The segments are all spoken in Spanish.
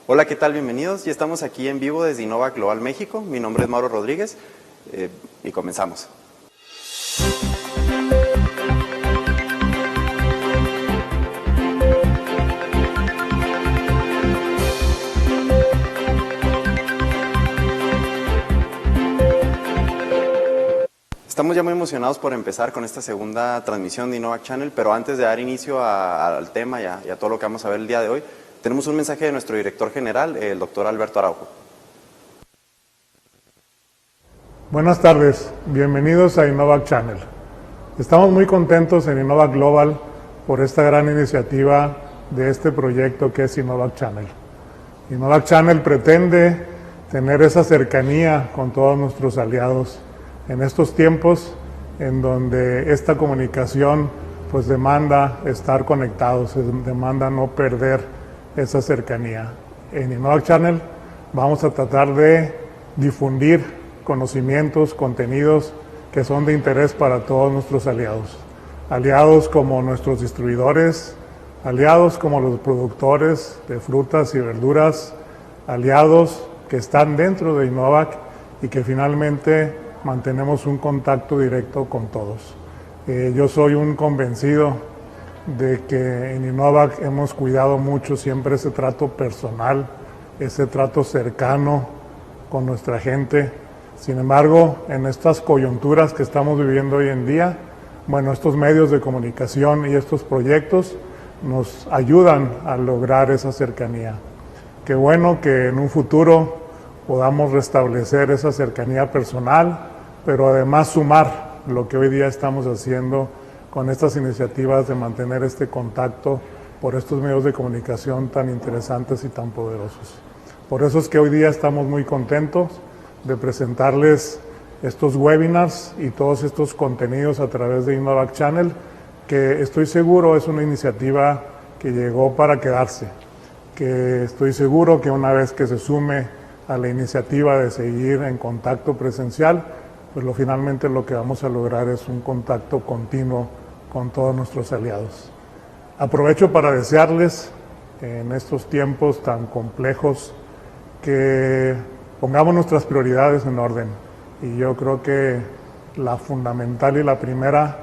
Hola, ¿qué tal? Bienvenidos. Ya estamos aquí en vivo desde Innovac Global México. Mi nombre es Mauro Rodríguez y comenzamos. Estamos ya muy emocionados por empezar con esta segunda transmisión de Innovac Channel, pero antes de dar inicio al tema y a todo lo que vamos a ver el día de hoy, tenemos un mensaje de nuestro director general, el doctor Alberto Araujo. Buenas tardes, bienvenidos a Innovac Channel. Estamos muy contentos en Innovac Global por esta gran iniciativa de este proyecto que es Innovac Channel. Innovac Channel pretende tener esa cercanía con todos nuestros aliados en estos tiempos en donde esta comunicación pues demanda estar conectados, demanda no perder esa cercanía. En Innovac Channel vamos a tratar de difundir conocimientos, contenidos que son de interés para todos nuestros aliados. Aliados como nuestros distribuidores, aliados como los productores de frutas y verduras, aliados que están dentro de Innovac y que finalmente mantenemos un contacto directo con todos. Yo soy un convencido de que en Innovac hemos cuidado mucho siempre ese trato personal, ese trato cercano con nuestra gente. Sin embargo, en estas coyunturas que estamos viviendo hoy en día, bueno, estos medios de comunicación y estos proyectos nos ayudan a lograr esa cercanía. Qué bueno que en un futuro podamos restablecer esa cercanía personal, pero además sumar lo que hoy día estamos haciendo con estas iniciativas de mantener este contacto por estos medios de comunicación tan interesantes y tan poderosos. Por eso es que hoy día estamos muy contentos de presentarles estos webinars y todos estos contenidos a través de Innovac Channel, que estoy seguro es una iniciativa que llegó para quedarse, que estoy seguro que una vez que se sume a la iniciativa de seguir en contacto presencial, pues finalmente lo que vamos a lograr es un contacto continuo con todos nuestros aliados. Aprovecho para desearles en estos tiempos tan complejos que pongamos nuestras prioridades en orden. Y yo creo que la fundamental y la primera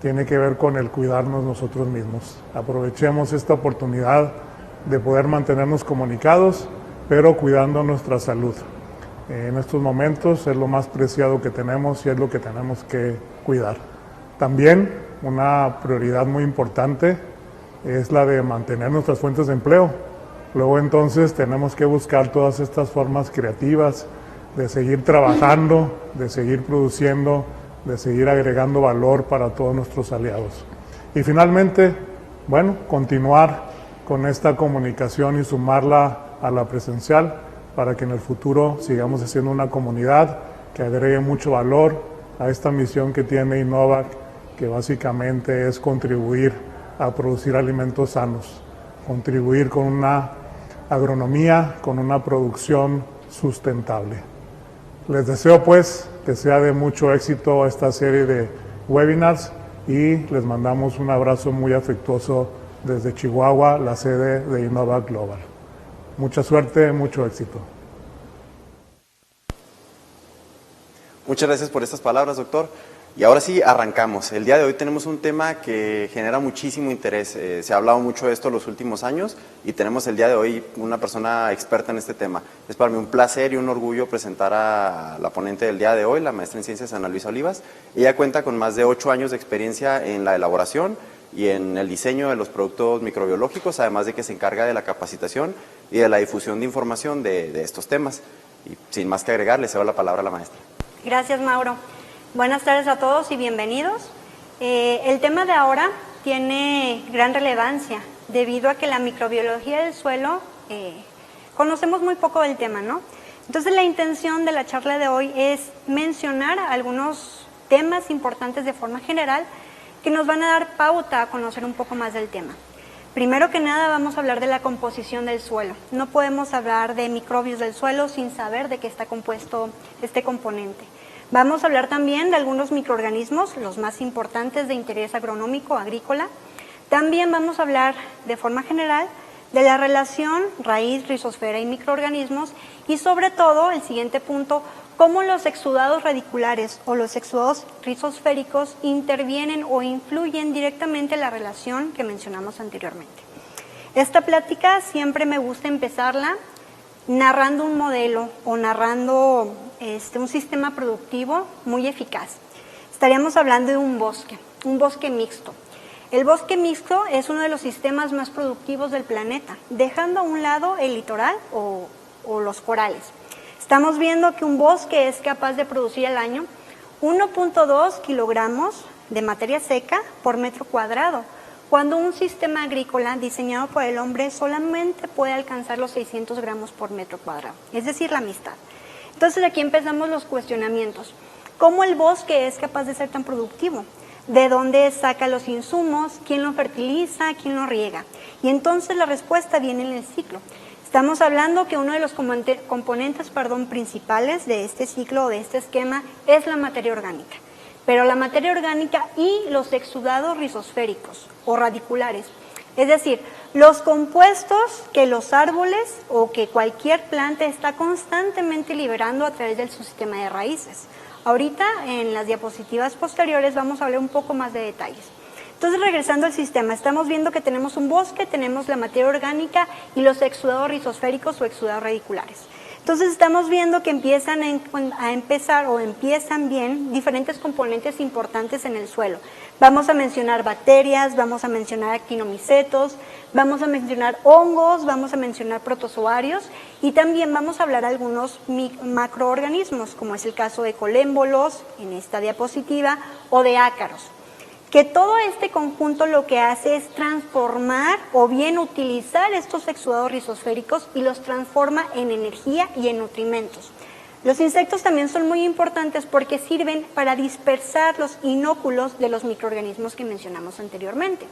tiene que ver con el cuidarnos nosotros mismos. Aprovechemos esta oportunidad de poder mantenernos comunicados, pero cuidando nuestra salud. En estos momentos es lo más preciado que tenemos y es lo que tenemos que cuidar. También una prioridad muy importante es la de mantener nuestras fuentes de empleo. Luego entonces tenemos que buscar todas estas formas creativas de seguir trabajando, de seguir produciendo, de seguir agregando valor para todos nuestros aliados. Y finalmente, bueno, continuar con esta comunicación y sumarla a la presencial para que en el futuro sigamos siendo una comunidad que agregue mucho valor a esta misión que tiene Innovac, que básicamente es contribuir a producir alimentos sanos, contribuir con una agronomía, con una producción sustentable. Les deseo pues que sea de mucho éxito esta serie de webinars y les mandamos un abrazo muy afectuoso desde Chihuahua, la sede de Innovac Global. Mucha suerte, mucho éxito. Muchas gracias por estas palabras, doctor. Y ahora sí, arrancamos. El día de hoy tenemos un tema que genera muchísimo interés. Se ha hablado mucho de esto los últimos años y tenemos el día de hoy una persona experta en este tema. Es para mí un placer y un orgullo presentar a la ponente del día de hoy, la maestra en Ciencias Ana Luisa Olivas. Ella cuenta con más de 8 años de experiencia en la elaboración y en el diseño de los productos microbiológicos, además de que se encarga de la capacitación y de la difusión de información de estos temas. Y sin más que agregar, le cedo la palabra a la maestra. Gracias, Mauro. Buenas tardes a todos y bienvenidos. El tema de ahora tiene gran relevancia debido a que la microbiología del suelo conocemos muy poco del tema, ¿no? Entonces la intención de la charla de hoy es mencionar algunos temas importantes de forma general que nos van a dar pauta a conocer un poco más del tema. Primero que nada vamos a hablar de la composición del suelo. No podemos hablar de microbios del suelo sin saber de qué está compuesto este componente. Vamos a hablar también de algunos microorganismos, los más importantes de interés agronómico, agrícola. También vamos a hablar de forma general de la relación raíz, rizosfera y microorganismos, y sobre todo, el siguiente punto, cómo los exudados radiculares o los exudados rizosféricos intervienen o influyen directamente en la relación que mencionamos anteriormente. Esta plática siempre me gusta empezarla narrando un modelo o narrando un sistema productivo muy eficaz. Estaríamos hablando de un bosque mixto. El bosque mixto es uno de los sistemas más productivos del planeta, dejando a un lado el litoral o los corales. Estamos viendo que un bosque es capaz de producir al año 1.2 kilogramos de materia seca por metro cuadrado, cuando un sistema agrícola diseñado por el hombre solamente puede alcanzar los 600 gramos por metro cuadrado, es decir, la mitad. Entonces aquí empezamos los cuestionamientos. ¿Cómo el bosque es capaz de ser tan productivo? ¿De dónde saca los insumos? ¿Quién lo fertiliza? ¿Quién lo riega? Y entonces la respuesta viene en el ciclo. Estamos hablando que uno de los componentes principales de este ciclo o de este esquema es la materia orgánica. Pero la materia orgánica y los exudados rizosféricos o radiculares, es decir, los compuestos que los árboles o que cualquier planta está constantemente liberando a través de su sistema de raíces. Ahorita en las diapositivas posteriores vamos a hablar un poco más de detalles. Entonces, regresando al sistema, estamos viendo que tenemos un bosque, tenemos la materia orgánica y los exudados rizosféricos o exudados radiculares. Entonces, estamos viendo que empiezan bien diferentes componentes importantes en el suelo. Vamos a mencionar bacterias, vamos a mencionar actinomicetos, vamos a mencionar hongos, vamos a mencionar protozoarios y también vamos a hablar de algunos macroorganismos, como es el caso de colémbolos en esta diapositiva o de ácaros. Que todo este conjunto lo que hace es transformar o bien utilizar estos exudados rizosféricos y los transforma en energía y en nutrimentos. Los insectos también son muy importantes porque sirven para dispersar los inóculos de los microorganismos que mencionamos anteriormente.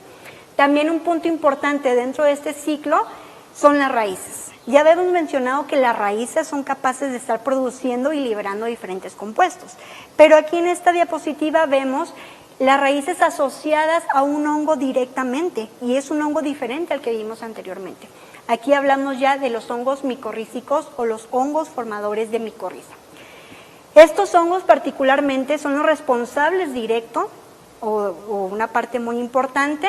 También un punto importante dentro de este ciclo son las raíces. Ya habíamos mencionado que las raíces son capaces de estar produciendo y liberando diferentes compuestos, pero aquí en esta diapositiva vemos las raíces asociadas a un hongo directamente, y es un hongo diferente al que vimos anteriormente. Aquí hablamos ya de los hongos micorrízicos o los hongos formadores de micorriza. Estos hongos particularmente son los responsables directos, o una parte muy importante,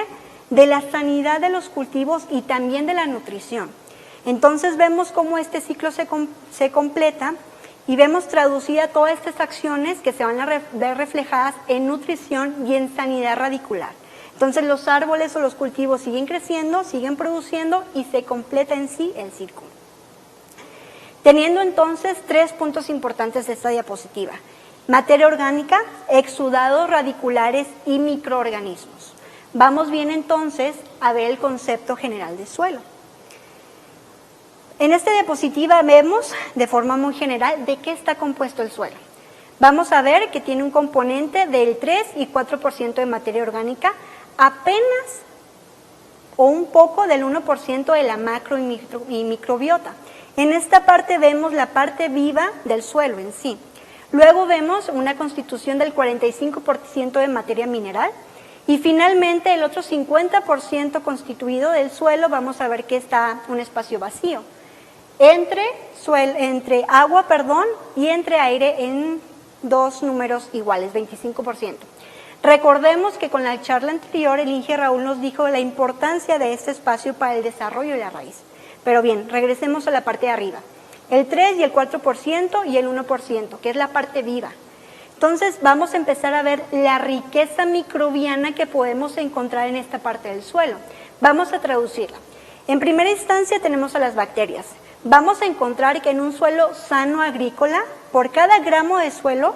de la sanidad de los cultivos y también de la nutrición. Entonces vemos cómo este ciclo se completa y vemos traducidas todas estas acciones que se van a ver reflejadas en nutrición y en sanidad radicular. Entonces los árboles o los cultivos siguen creciendo, siguen produciendo y se completa en sí el ciclo. Teniendo entonces 3 puntos importantes de esta diapositiva: materia orgánica, exudados radiculares y microorganismos. Vamos bien entonces a ver el concepto general de suelo. En esta diapositiva vemos de forma muy general de qué está compuesto el suelo. Vamos a ver que tiene un componente del 3 y 4% de materia orgánica, apenas o un poco del 1% de la macro y microbiota. En esta parte vemos la parte viva del suelo en sí. Luego vemos una constitución del 45% de materia mineral y finalmente el otro 50% constituido del suelo. Vamos a ver que está un espacio vacío entre agua y entre aire en dos números iguales, 25%. Recordemos que con la charla anterior el Inge Raúl nos dijo la importancia de este espacio para el desarrollo de la raíz. Pero bien, regresemos a la parte de arriba. El 3 y el 4% y el 1%, que es la parte viva. Entonces vamos a empezar a ver la riqueza microbiana que podemos encontrar en esta parte del suelo. Vamos a traducirla. En primera instancia tenemos a las bacterias. Vamos a encontrar que en un suelo sano agrícola, por cada gramo de suelo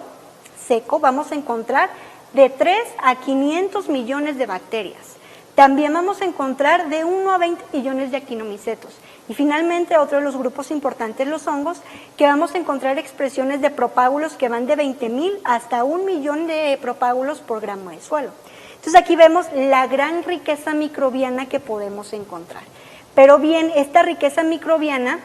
seco, vamos a encontrar de 3 a 500 millones de bacterias. También vamos a encontrar de 1 a 20 millones de actinomicetos. Y finalmente, otro de los grupos importantes, los hongos, que vamos a encontrar expresiones de propágulos que van de 20,000 hasta 1 millón de propágulos por gramo de suelo. Entonces aquí vemos la gran riqueza microbiana que podemos encontrar. Pero bien, esta riqueza microbiana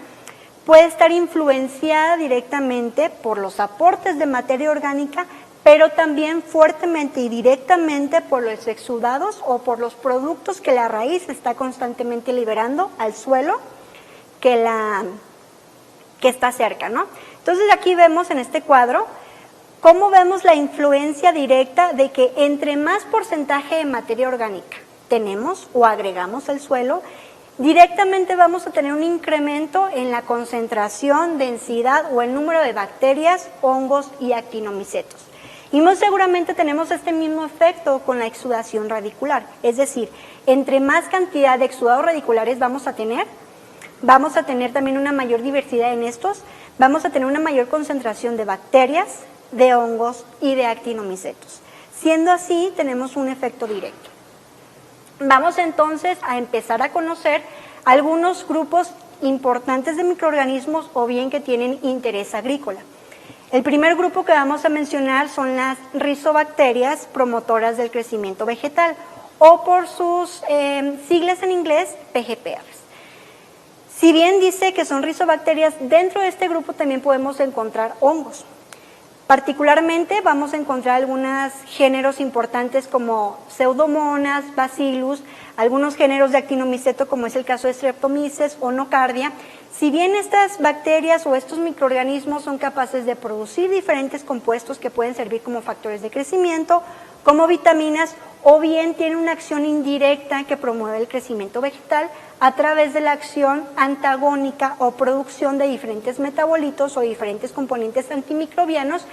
puede estar influenciada directamente por los aportes de materia orgánica, pero también fuertemente y directamente por los exudados o por los productos que la raíz está constantemente liberando al suelo que está cerca, ¿no? Entonces aquí vemos en este cuadro cómo vemos la influencia directa de que entre más porcentaje de materia orgánica tenemos o agregamos al suelo, directamente vamos a tener un incremento en la concentración, densidad o el número de bacterias, hongos y actinomicetos. Y muy seguramente tenemos este mismo efecto con la exudación radicular, es decir, entre más cantidad de exudados radiculares vamos a tener también una mayor diversidad en estos, vamos a tener una mayor concentración de bacterias, de hongos y de actinomicetos. Siendo así, tenemos un efecto directo. Vamos entonces a empezar a conocer algunos grupos importantes de microorganismos o bien que tienen interés agrícola. El primer grupo que vamos a mencionar son las rizobacterias promotoras del crecimiento vegetal o por sus siglas en inglés PGPRs. Si bien dice que son rizobacterias, dentro de este grupo también podemos encontrar hongos. Particularmente vamos a encontrar algunos géneros importantes como Pseudomonas, Bacillus, algunos géneros de actinomiceto como es el caso de Streptomyces o Nocardia. Si bien estas bacterias o estos microorganismos son capaces de producir diferentes compuestos que pueden servir como factores de crecimiento, como vitaminas, o bien tienen una acción indirecta que promueve el crecimiento vegetal a través de la acción antagónica o producción de diferentes metabolitos o diferentes componentes antimicrobianos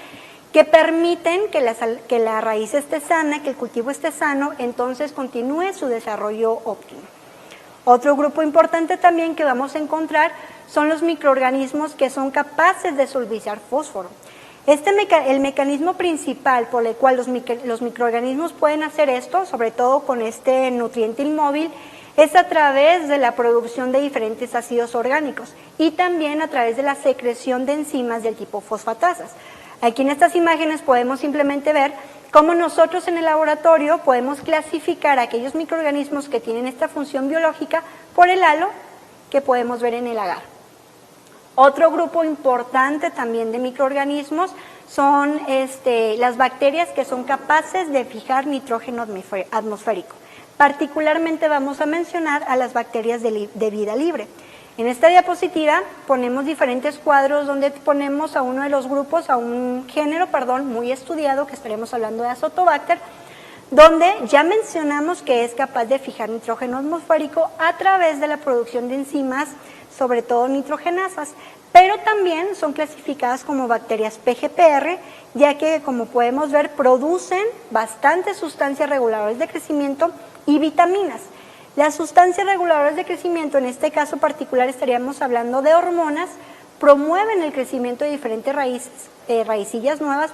que permiten que la raíz esté sana, que el cultivo esté sano, entonces continúe su desarrollo óptimo. Otro grupo importante también que vamos a encontrar son los microorganismos que son capaces de solviciar fósforo. El mecanismo principal por el cual los microorganismos pueden hacer esto, sobre todo con este nutriente inmóvil, es a través de la producción de diferentes ácidos orgánicos y también a través de la secreción de enzimas del tipo fosfatasas. Aquí en estas imágenes podemos simplemente ver cómo nosotros en el laboratorio podemos clasificar aquellos microorganismos que tienen esta función biológica por el halo que podemos ver en el agar. Otro grupo importante también de microorganismos son las bacterias que son capaces de fijar nitrógeno atmosférico. Particularmente vamos a mencionar a las bacterias de vida libre. En esta diapositiva ponemos diferentes cuadros donde ponemos a uno de los grupos, a un género, muy estudiado, que estaremos hablando de Azotobacter, donde ya mencionamos que es capaz de fijar nitrógeno atmosférico a través de la producción de enzimas, sobre todo nitrogenasas, pero también son clasificadas como bacterias PGPR, ya que, como podemos ver, producen bastantes sustancias reguladoras de crecimiento y vitaminas. Las sustancias reguladoras de crecimiento, en este caso particular estaríamos hablando de hormonas, promueven el crecimiento de diferentes raicillas nuevas,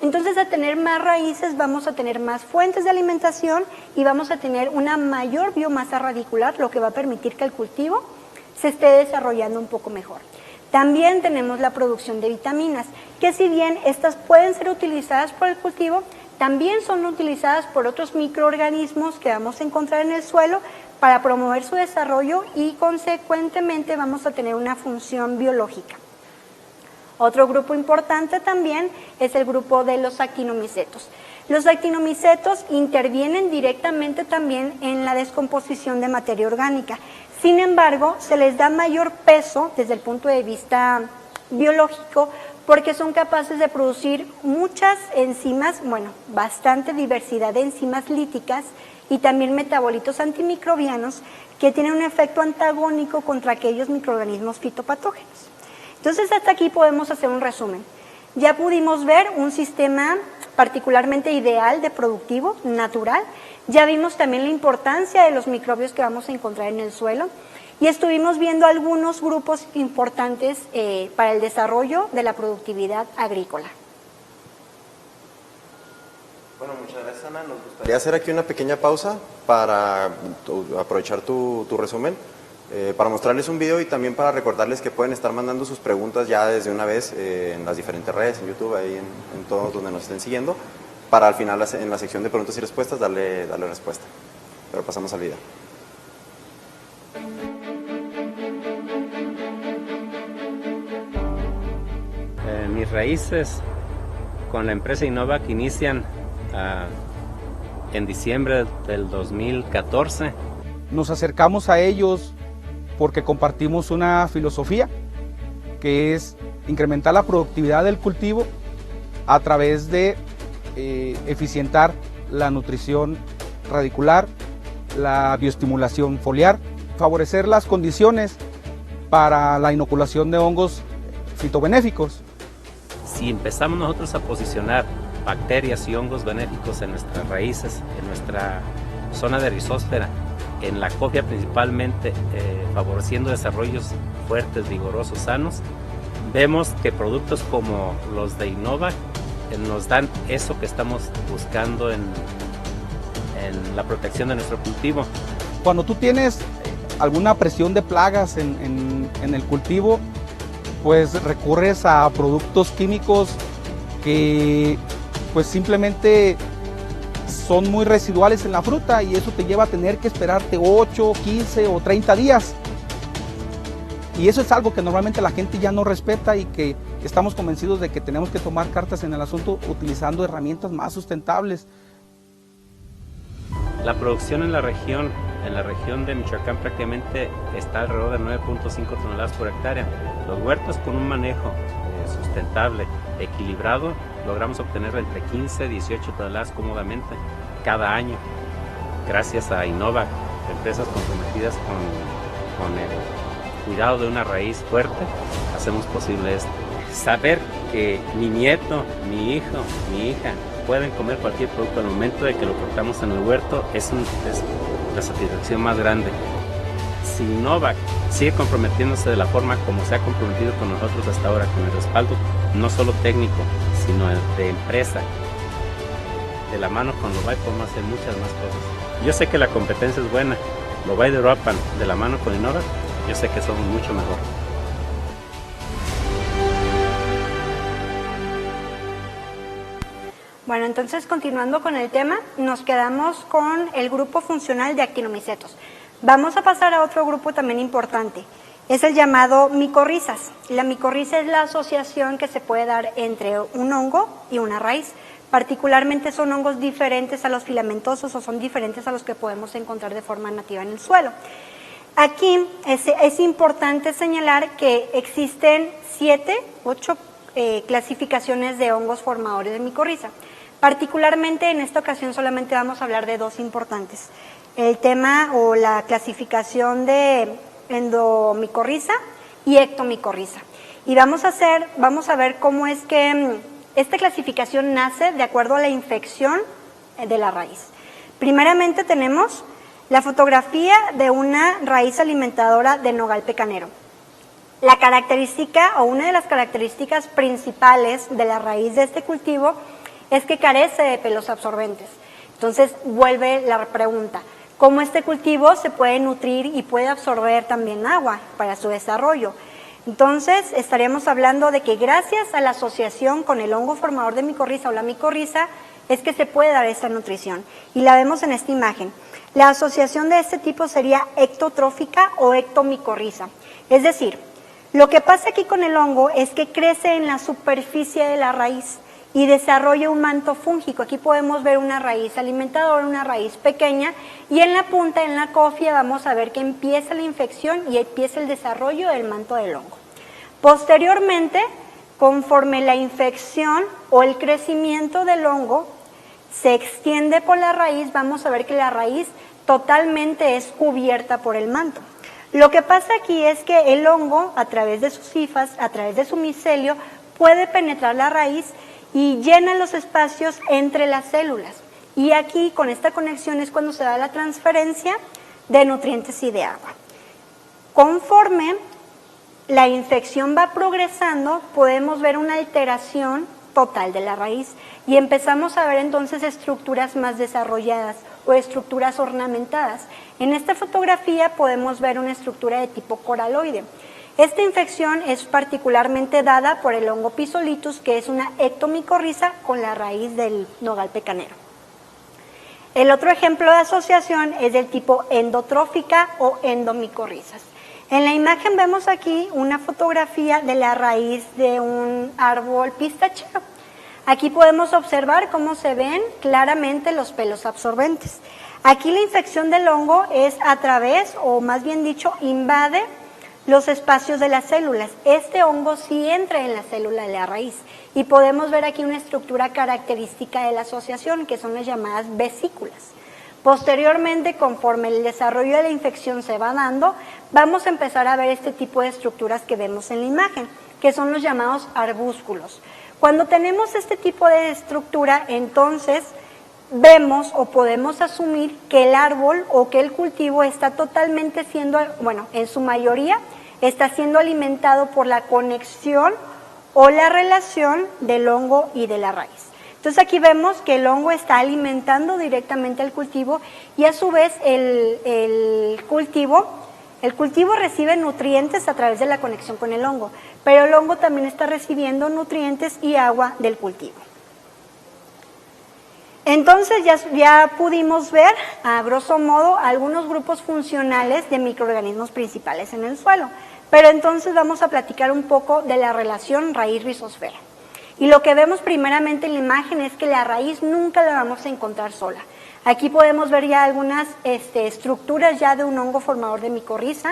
entonces a tener más raíces vamos a tener más fuentes de alimentación y vamos a tener una mayor biomasa radicular, lo que va a permitir que el cultivo se esté desarrollando un poco mejor. También tenemos la producción de vitaminas, que si bien estas pueden ser utilizadas por el cultivo, también son utilizadas por otros microorganismos que vamos a encontrar en el suelo para promover su desarrollo y consecuentemente vamos a tener una función biológica. Otro grupo importante también es el grupo de los actinomicetos. Los actinomicetos intervienen directamente también en la descomposición de materia orgánica. Sin embargo, se les da mayor peso desde el punto de vista biológico porque son capaces de producir muchas enzimas, bastante diversidad de enzimas líticas y también metabolitos antimicrobianos que tienen un efecto antagónico contra aquellos microorganismos fitopatógenos. Entonces, hasta aquí podemos hacer un resumen. Ya pudimos ver un sistema particularmente ideal de productivo, natural. Ya vimos también la importancia de los microbios que vamos a encontrar en el suelo y estuvimos viendo algunos grupos importantes para el desarrollo de la productividad agrícola. Bueno, muchas gracias, Ana. Nos gustaría hacer aquí una pequeña pausa para aprovechar tu resumen, para mostrarles un video y también para recordarles que pueden estar mandando sus preguntas ya desde una vez en las diferentes redes, en YouTube, ahí en todos donde nos estén siguiendo, para al final en la sección de preguntas y respuestas darle respuesta. Pero pasamos al video. Mis raíces con la empresa Innovac inician en diciembre del 2014. Nos acercamos a ellos porque compartimos una filosofía que es incrementar la productividad del cultivo a través de eficientar la nutrición radicular, la bioestimulación foliar, favorecer las condiciones para la inoculación de hongos fitobenéficos. Si empezamos nosotros a posicionar bacterias y hongos benéficos en nuestras raíces, en nuestra zona de rizósfera, en la cofia principalmente, favoreciendo desarrollos fuertes, vigorosos, sanos, vemos que productos como los de Innovac nos dan eso que estamos buscando en la protección de nuestro cultivo. Cuando tú tienes alguna presión de plagas en el cultivo, pues recurres a productos químicos que pues simplemente son muy residuales en la fruta y eso te lleva a tener que esperarte 8, 15 o 30 días. Y eso es algo que normalmente la gente ya no respeta y que estamos convencidos de que tenemos que tomar cartas en el asunto utilizando herramientas más sustentables. La producción en la región de Michoacán prácticamente está alrededor de 9.5 toneladas por hectárea. Los huertos con un manejo sustentable, equilibrado, logramos obtener entre 15 y 18 toneladas cómodamente cada año. Gracias a Innovac, empresas comprometidas con el cuidado de una raíz fuerte, hacemos posible esto. Saber que mi nieto, mi hijo, mi hija pueden comer cualquier producto al momento de que lo cortamos en el huerto es la satisfacción más grande. Si Innovac sigue comprometiéndose de la forma como se ha comprometido con nosotros hasta ahora, con el respaldo no solo técnico, sino de empresa, de la mano con Lobay podemos hacer muchas más cosas. Yo sé que la competencia es buena, Lobay de Uruapan de la mano con Innovac, yo sé que somos mucho mejor. Bueno, entonces continuando con el tema, nos quedamos con el grupo funcional de actinomicetos. Vamos a pasar a otro grupo también importante, es el llamado micorrizas. La micorriza es la asociación que se puede dar entre un hongo y una raíz. Particularmente son hongos diferentes a los filamentosos o son diferentes a los que podemos encontrar de forma nativa en el suelo. Aquí es importante señalar que existen 8 clasificaciones de hongos formadores de micorriza. Particularmente en esta ocasión solamente vamos a hablar de 2 importantes. El tema o la clasificación de endomicorriza y ectomicorriza. Y vamos a ver cómo es que esta clasificación nace de acuerdo a la infección de la raíz. Primeramente tenemos la fotografía de una raíz alimentadora de nogal pecanero. La característica o una de las características principales de la raíz de este cultivo es que carece de pelos absorbentes. Entonces vuelve la pregunta, ¿cómo este cultivo se puede nutrir y puede absorber también agua para su desarrollo? Entonces estaríamos hablando de que gracias a la asociación con el hongo formador de micorriza o la micorriza es que se puede dar esta nutrición y la vemos en esta imagen. La asociación de este tipo sería ectotrófica o ectomicorriza, es decir, lo que pasa aquí con el hongo es que crece en la superficie de la raíz y desarrolla un manto fúngico. Aquí podemos ver una raíz alimentadora, una raíz pequeña, y en la punta, en la cofia, vamos a ver que empieza la infección y empieza el desarrollo del manto del hongo. Posteriormente, conforme la infección o el crecimiento del hongo se extiende por la raíz, vamos a ver que la raíz totalmente es cubierta por el manto. Lo que pasa aquí es que el hongo, a través de sus hifas, a través de su micelio, puede penetrar la raíz y llena los espacios entre las células. Y aquí, con esta conexión, es cuando se da la transferencia de nutrientes y de agua. Conforme la infección va progresando, podemos ver una alteración total de la raíz y empezamos a ver entonces estructuras más desarrolladas o estructuras ornamentadas. En esta fotografía podemos ver una estructura de tipo coraloide. Esta infección es particularmente dada por el hongo Physolithus, que es una ectomicorriza con la raíz del nogal pecanero. El otro ejemplo de asociación es del tipo endotrófica o endomicorrizas. En la imagen vemos aquí una fotografía de la raíz de un árbol pistachero. Aquí podemos observar cómo se ven claramente los pelos absorbentes. Aquí la infección del hongo es a través, o más bien dicho, invade los espacios de las células. Este hongo sí entra en la célula de la raíz y podemos ver aquí una estructura característica de la asociación, que son las llamadas vesículas. Posteriormente, conforme el desarrollo de la infección se va dando, vamos a empezar a ver este tipo de estructuras que vemos en la imagen, que son los llamados arbúsculos. Cuando tenemos este tipo de estructura, entonces vemos o podemos asumir que el árbol o que el cultivo está totalmente siendo, bueno, en su mayoría, está siendo alimentado por la conexión o la relación del hongo y de la raíz. Entonces aquí vemos que el hongo está alimentando directamente al cultivo y a su vez el cultivo recibe nutrientes a través de la conexión con el hongo, pero el hongo también está recibiendo nutrientes y agua del cultivo. Entonces ya pudimos ver, a grosso modo, algunos grupos funcionales de microorganismos principales en el suelo, pero entonces vamos a platicar un poco de la relación raíz-rizosfera. Y lo que vemos primeramente en la imagen es que la raíz nunca la vamos a encontrar sola. Aquí podemos ver ya algunas estructuras ya de un hongo formador de micorriza.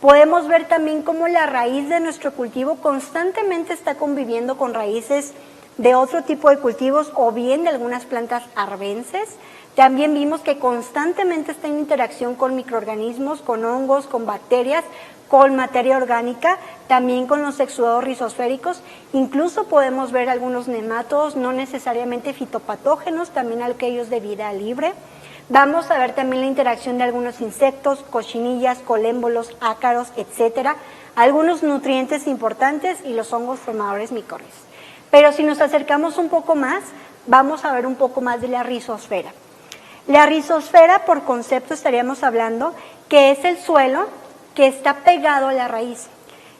Podemos ver también cómo la raíz de nuestro cultivo constantemente está conviviendo con raíces de otro tipo de cultivos o bien de algunas plantas arbences. También vimos que constantemente está en interacción con microorganismos, con hongos, con bacterias, con materia orgánica, también con los exudados rizosféricos. Incluso podemos ver algunos nematodos, no necesariamente fitopatógenos, también aquellos de vida libre. Vamos a ver también la interacción de algunos insectos, cochinillas, colémbolos, ácaros, etcétera, algunos nutrientes importantes y los hongos formadores micorrizas. Pero si nos acercamos un poco más, vamos a ver un poco más de la rizosfera. La rizosfera, por concepto, estaríamos hablando que es el suelo que está pegado a la raíz.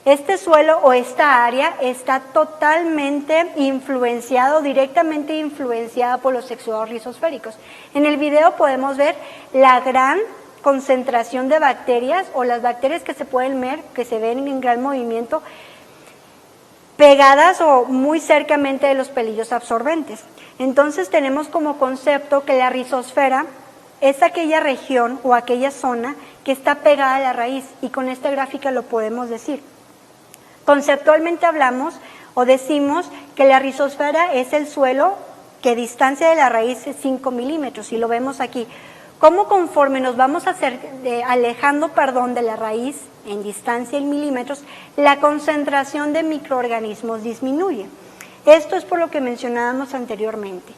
Este suelo o esta área está totalmente influenciado, directamente influenciada por los exudados rizosféricos. En el video podemos ver la gran concentración de bacterias o las bacterias que se pueden ver, que se ven en gran movimiento, pegadas o muy cercamente de los pelillos absorbentes. Entonces tenemos como concepto que la rizosfera es aquella región o aquella zona que está pegada a la raíz, y con esta gráfica lo podemos decir. Conceptualmente hablamos o decimos que la rizosfera es el suelo que distancia de la raíz es 5 milímetros, y lo vemos aquí. Como conforme nos vamos alejando de la raíz en distancia en milímetros, la concentración de microorganismos disminuye. Esto es por lo que mencionábamos anteriormente.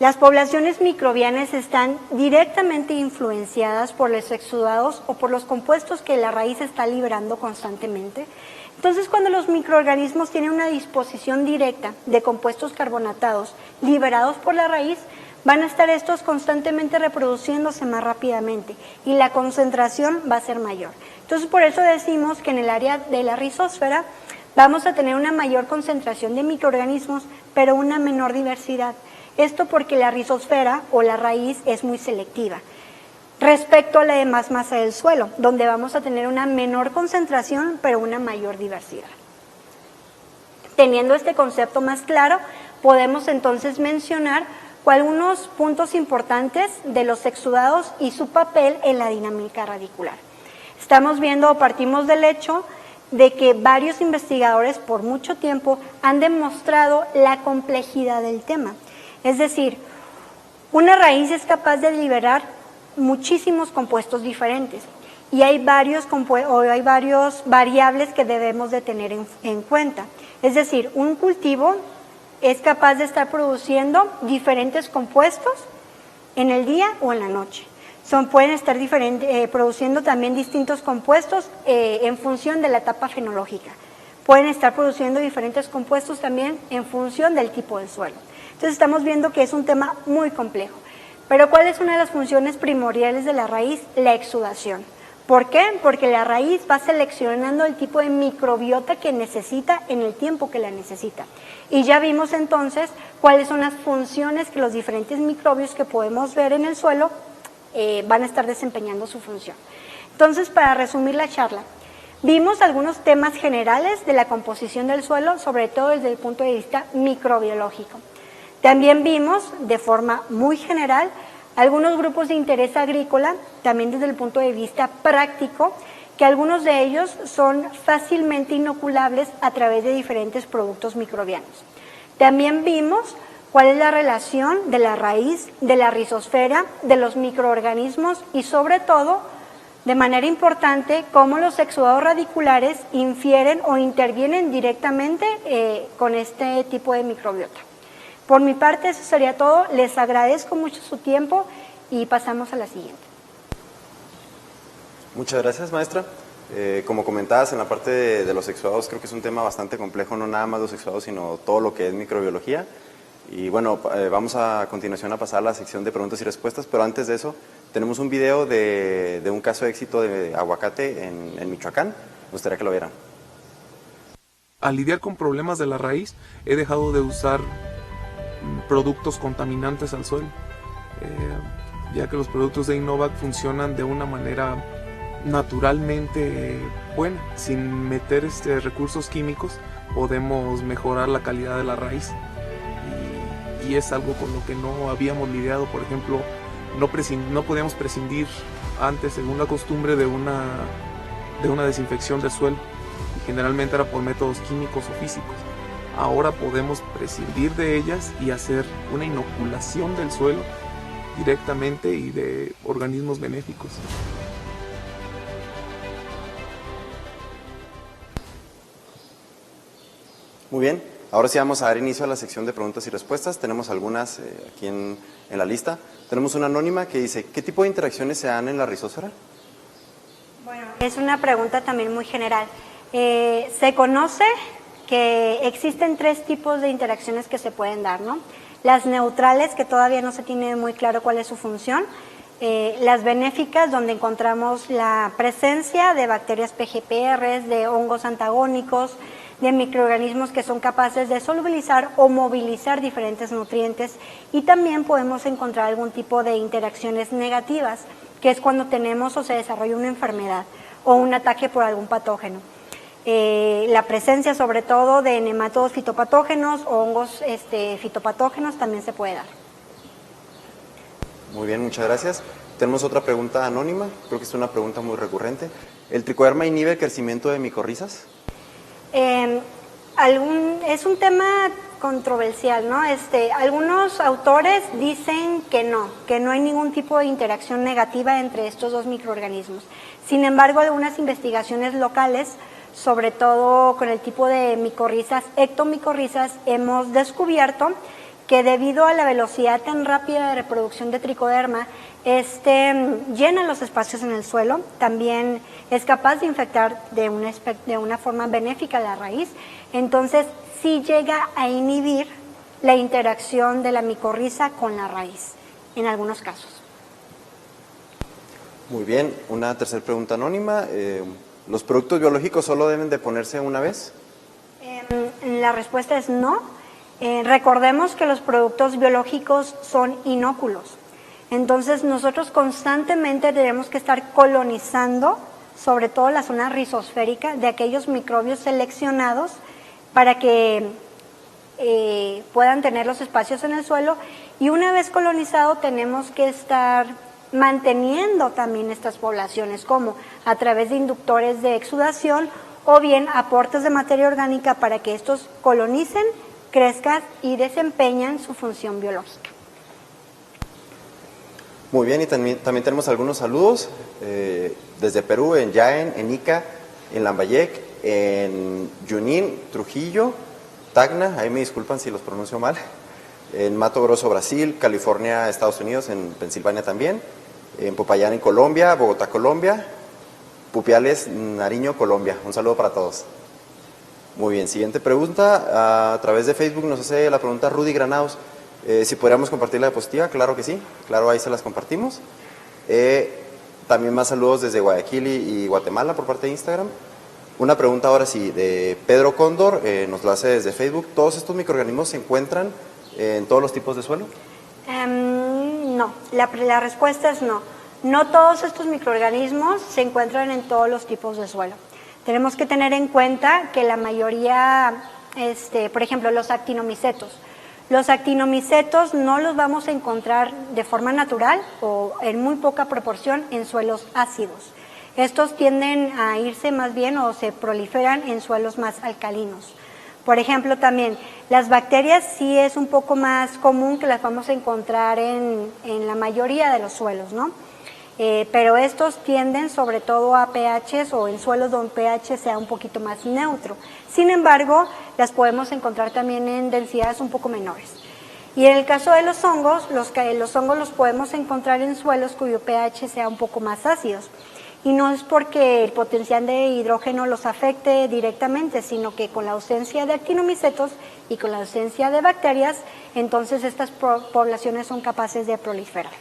Las poblaciones microbianas están directamente influenciadas por los exudados o por los compuestos que la raíz está liberando constantemente. Entonces, cuando los microorganismos tienen una disposición directa de compuestos carbonatados liberados por la raíz, van a estar estos constantemente reproduciéndose más rápidamente y la concentración va a ser mayor. Entonces, por eso decimos que en el área de la rizosfera vamos a tener una mayor concentración de microorganismos, pero una menor diversidad. Esto porque la rizosfera o la raíz es muy selectiva respecto a la demás masa del suelo, donde vamos a tener una menor concentración, pero una mayor diversidad. Teniendo este concepto más claro, podemos entonces mencionar algunos puntos importantes de los exudados y su papel en la dinámica radicular. Estamos viendo o partimos del hecho de que varios investigadores por mucho tiempo han demostrado la complejidad del tema. Es decir, una raíz es capaz de liberar muchísimos compuestos diferentes y hay varios variables que debemos de tener en cuenta. Es decir, un cultivo es capaz de estar produciendo diferentes compuestos en el día o en la noche. Pueden estar produciendo también distintos compuestos en función de la etapa fenológica. Pueden estar produciendo diferentes compuestos también en función del tipo de suelo. Entonces estamos viendo que es un tema muy complejo. Pero ¿cuál es una de las funciones primordiales de la raíz? La exudación. ¿Por qué? Porque la raíz va seleccionando el tipo de microbiota que necesita en el tiempo que la necesita. Y ya vimos entonces cuáles son las funciones que los diferentes microbios que podemos ver en el suelo van a estar desempeñando su función. Entonces, para resumir la charla, vimos algunos temas generales de la composición del suelo, sobre todo desde el punto de vista microbiológico. También vimos, de forma muy general, algunos grupos de interés agrícola, también desde el punto de vista práctico, que algunos de ellos son fácilmente inoculables a través de diferentes productos microbianos. También vimos cuál es la relación de la raíz, de la rizosfera, de los microorganismos y sobre todo, de manera importante, cómo los exudados radiculares infieren o intervienen directamente con este tipo de microbiota. Por mi parte, eso sería todo. Les agradezco mucho su tiempo y pasamos a la siguiente. Muchas gracias, maestra. Como comentabas, en la parte de los exudados creo que es un tema bastante complejo, no nada más los exudados, sino todo lo que es microbiología. Y bueno, vamos a continuación a pasar a la sección de preguntas y respuestas, pero antes de eso, tenemos un video de un caso de éxito de aguacate en Michoacán. Me gustaría que lo vieran. Al lidiar con problemas de la raíz, he dejado de usar productos contaminantes al suelo, ya que los productos de Innovac funcionan de una manera naturalmente buena. Sin meter recursos químicos podemos mejorar la calidad de la raíz y es algo con lo que no habíamos lidiado. Por ejemplo, no podíamos prescindir antes, según la costumbre, de una desinfección del suelo, y generalmente era por métodos químicos o físicos. Ahora podemos prescindir de ellas y hacer una inoculación del suelo directamente y de organismos benéficos. Muy bien, ahora sí vamos a dar inicio a la sección de preguntas y respuestas. Tenemos algunas aquí en la lista. Tenemos una anónima que dice, ¿qué tipo de interacciones se dan en la rizósfera? Bueno, es una pregunta también muy general. Se conoce que existen 3 tipos de interacciones que se pueden dar, ¿no? Las neutrales, que todavía no se tiene muy claro cuál es su función. Las benéficas, donde encontramos la presencia de bacterias PGPRs, de hongos antagónicos, de microorganismos que son capaces de solubilizar o movilizar diferentes nutrientes, y también podemos encontrar algún tipo de interacciones negativas, que es cuando tenemos o se desarrolla una enfermedad o un ataque por algún patógeno. La presencia sobre todo de nematodos fitopatógenos o hongos fitopatógenos también se puede dar. Muy bien, muchas gracias. Tenemos otra pregunta anónima, creo que es una pregunta muy recurrente. ¿El tricoderma inhibe el crecimiento de micorrizas? Es un tema controversial, ¿no? Algunos autores dicen que no hay ningún tipo de interacción negativa entre estos 2 microorganismos. Sin embargo, algunas investigaciones locales, sobre todo con el tipo de micorrizas, ectomicorrizas, hemos descubierto que debido a la velocidad tan rápida de reproducción de tricoderma, llena los espacios en el suelo, también es capaz de infectar de una forma benéfica la raíz, entonces sí llega a inhibir la interacción de la micorriza con la raíz, en algunos casos. Muy bien, una tercera pregunta anónima. ¿Los productos biológicos solo deben de ponerse una vez? La respuesta es no. Recordemos que los productos biológicos son inóculos. Entonces nosotros constantemente tenemos que estar colonizando, sobre todo la zona rizosférica, de aquellos microbios seleccionados para que puedan tener los espacios en el suelo, y una vez colonizado tenemos que estar manteniendo también estas poblaciones, como a través de inductores de exudación o bien aportes de materia orgánica para que estos colonicen, crezcan y desempeñan su función biológica. Muy bien, y también tenemos algunos saludos desde Perú, en Jaén, en Ica, en Lambayec, en Junín, Trujillo, Tacna, ahí me disculpan si los pronuncio mal, en Mato Grosso, Brasil, California, Estados Unidos, en Pensilvania también, en Popayán, en Colombia, Bogotá, Colombia, Pupiales, Nariño, Colombia. Un saludo para todos. Muy bien, siguiente pregunta. A través de Facebook nos hace la pregunta Rudy Granados. Si podríamos compartir la diapositiva, claro que sí, claro, ahí se las compartimos. También más saludos desde Guayaquil y Guatemala por parte de Instagram. Una pregunta ahora sí, de Pedro Cóndor, nos lo hace desde Facebook. ¿Todos estos microorganismos se encuentran en todos los tipos de suelo? No, la respuesta es no. No todos estos microorganismos se encuentran en todos los tipos de suelo. Tenemos que tener en cuenta que la mayoría, por ejemplo, los actinomicetos, Los actinomicetos no los vamos a encontrar de forma natural o en muy poca proporción en suelos ácidos. Estos tienden a irse más bien o se proliferan en suelos más alcalinos. Por ejemplo, también las bacterias sí es un poco más común que las vamos a encontrar en la mayoría de los suelos, ¿no? Pero estos tienden sobre todo a pHs o en suelos donde pH sea un poquito más neutro. Sin embargo, las podemos encontrar también en densidades un poco menores. Y en el caso de los hongos, los hongos los podemos encontrar en suelos cuyo pH sea un poco más ácidos. Y no es porque el potencial de hidrógeno los afecte directamente, sino que con la ausencia de actinomicetos y con la ausencia de bacterias, entonces estas poblaciones son capaces de proliferar.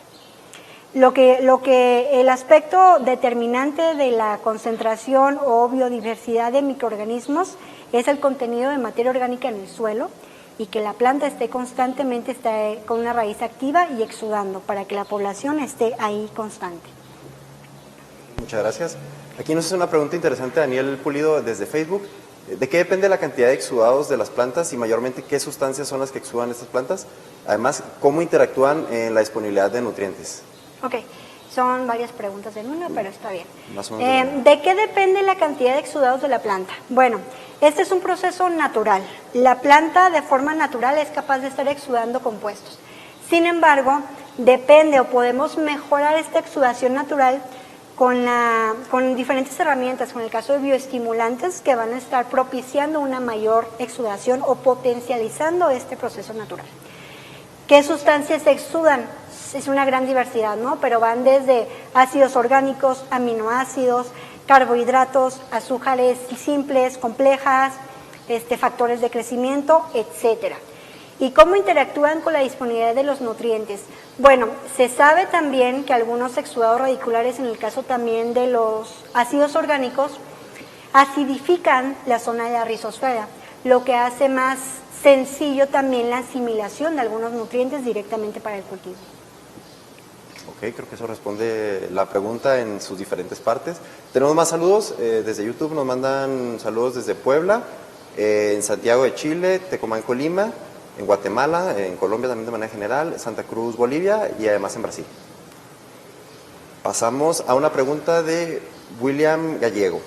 El aspecto determinante de la concentración o biodiversidad de microorganismos es el contenido de materia orgánica en el suelo y que la planta esté constantemente con una raíz activa y exudando para que la población esté ahí constante. Muchas gracias. Aquí nos hace una pregunta interesante Daniel Pulido desde Facebook. ¿De qué depende la cantidad de exudados de las plantas y mayormente qué sustancias son las que exudan estas plantas? Además, ¿cómo interactúan en la disponibilidad de nutrientes? Ok, son varias preguntas en una, pero está bien. Más o menos ¿De qué depende la cantidad de exudados de la planta? Bueno, este es un proceso natural. La planta de forma natural es capaz de estar exudando compuestos. Sin embargo, depende o podemos mejorar esta exudación natural con diferentes herramientas, con el caso de bioestimulantes que van a estar propiciando una mayor exudación o potencializando este proceso natural. ¿Qué sustancias exudan? Es una gran diversidad, ¿no? Pero van desde ácidos orgánicos, aminoácidos, carbohidratos, azúcares simples, complejas, factores de crecimiento, etcétera. ¿Y cómo interactúan con la disponibilidad de los nutrientes? Bueno, se sabe también que algunos exudados radiculares, en el caso también de los ácidos orgánicos, acidifican la zona de la rizosfera, lo que hace más sencillo también la asimilación de algunos nutrientes directamente para el cultivo. Ok, creo que eso responde la pregunta en sus diferentes partes. Tenemos más saludos desde YouTube, nos mandan saludos desde Puebla, en Santiago de Chile, Tecomán, Colima, en Guatemala, en Colombia también de manera general, Santa Cruz, Bolivia y además en Brasil. Pasamos a una pregunta de William Gallego.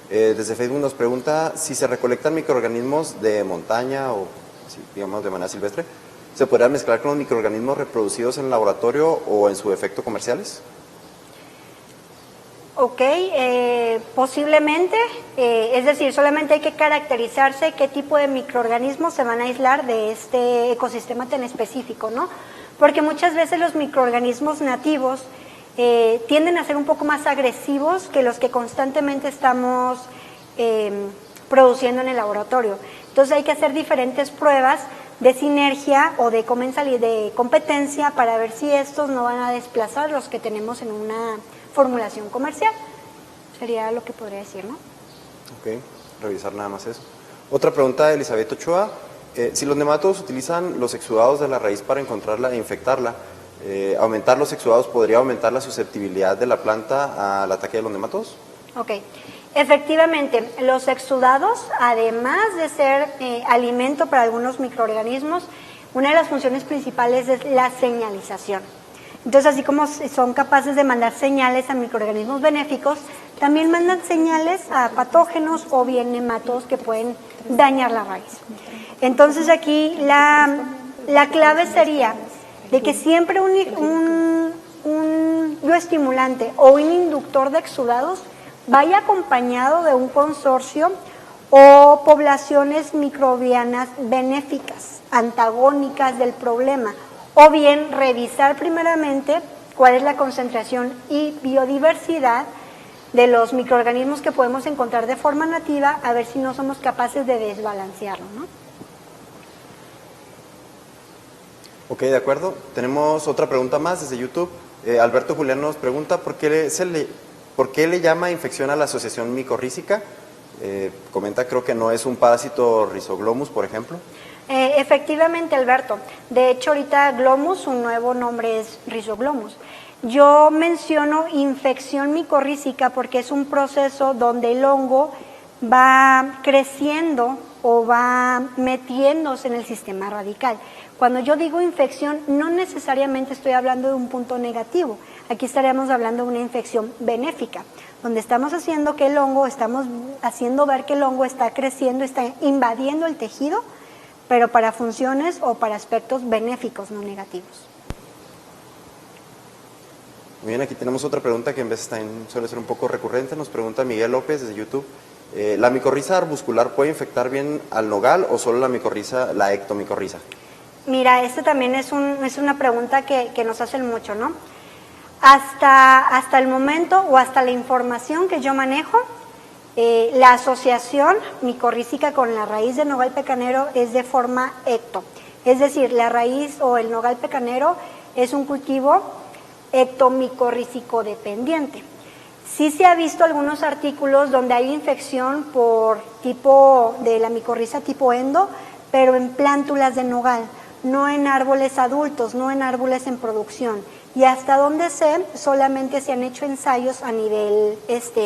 Desde Facebook nos pregunta si se recolectan microorganismos de montaña o, digamos, de manera silvestre, ¿se podrían mezclar con los microorganismos reproducidos en el laboratorio o en su efecto comerciales? Ok, posiblemente, es decir, solamente hay que caracterizarse qué tipo de microorganismos se van a aislar de este ecosistema tan específico, ¿no? Porque muchas veces los microorganismos nativos tienden a ser un poco más agresivos que los que constantemente estamos produciendo en el laboratorio. Entonces hay que hacer diferentes pruebas de sinergia o de competencia para ver si estos no van a desplazar los que tenemos en una formulación comercial. Sería lo que podría decir, ¿no? Ok, revisar nada más eso. Otra pregunta de Elizabeth Ochoa. Si los nematodos utilizan los exudados de la raíz para encontrarla e infectarla, ¿aumentar los exudados podría aumentar la susceptibilidad de la planta al ataque de los nematodos? Ok, efectivamente, los exudados, además de ser alimento para algunos microorganismos, una de las funciones principales es la señalización. Entonces, así como son capaces de mandar señales a microorganismos benéficos, también mandan señales a patógenos o bien nematodos que pueden dañar la raíz. Entonces, aquí la clave sería de que siempre un bioestimulante o un inductor de exudados vaya acompañado de un consorcio o poblaciones microbianas benéficas, antagónicas del problema, o bien revisar primeramente cuál es la concentración y biodiversidad de los microorganismos que podemos encontrar de forma nativa, a ver si no somos capaces de desbalancearlo, ¿no? Ok, de acuerdo. Tenemos otra pregunta más desde YouTube. Alberto Julián nos pregunta ¿por qué le llama infección a la asociación micorrízica? Comenta, creo que no es un parásito Rhizoglomus, por ejemplo. Efectivamente, Alberto. De hecho, ahorita Glomus, su nuevo nombre es Rhizoglomus. Yo menciono infección micorrízica porque es un proceso donde el hongo va creciendo o va metiéndose en el sistema radical. Cuando yo digo infección, no necesariamente estoy hablando de un punto negativo. Aquí estaríamos hablando de una infección benéfica, donde estamos haciendo que el hongo, estamos haciendo ver que el hongo está creciendo, está invadiendo el tejido, pero para funciones o para aspectos benéficos, no negativos. Muy bien, aquí tenemos otra pregunta que en veces también suele ser un poco recurrente. Nos pregunta Miguel López desde YouTube. ¿La micorriza arbuscular puede infectar bien al nogal o solo la ectomicorriza? Mira, esto también es una pregunta que nos hacen mucho, ¿no? Hasta el momento o hasta la información que yo manejo, la asociación micorrícica con la raíz de nogal pecanero es de forma ecto. Es decir, la raíz o el nogal pecanero es un cultivo ectomicorrícico dependiente. Sí se ha visto algunos artículos donde hay infección por tipo de la micorriza tipo endo, pero en plántulas de nogal, no en árboles adultos, no en árboles en producción. Y hasta donde sé, solamente se han hecho ensayos a nivel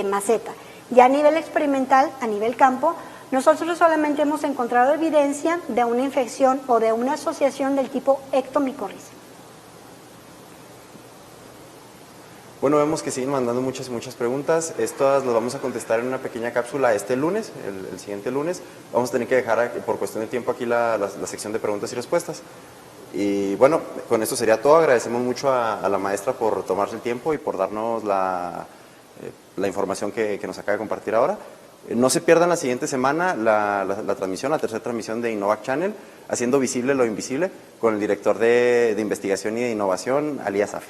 maceta. Ya a nivel experimental, a nivel campo, nosotros solamente hemos encontrado evidencia de una infección o de una asociación del tipo ectomicorriza. Bueno, vemos que siguen mandando muchas preguntas. Estas las vamos a contestar en una pequeña cápsula este lunes, el siguiente lunes. Vamos a tener que dejar por cuestión de tiempo aquí la sección de preguntas y respuestas. Y bueno, con esto sería todo. Agradecemos mucho a la maestra por tomarse el tiempo y por darnos la información que nos acaba de compartir ahora. No se pierdan la siguiente semana la transmisión, la tercera transmisión de Innovac Channel, haciendo visible lo invisible, con el director de investigación y de innovación, Ali Asaf.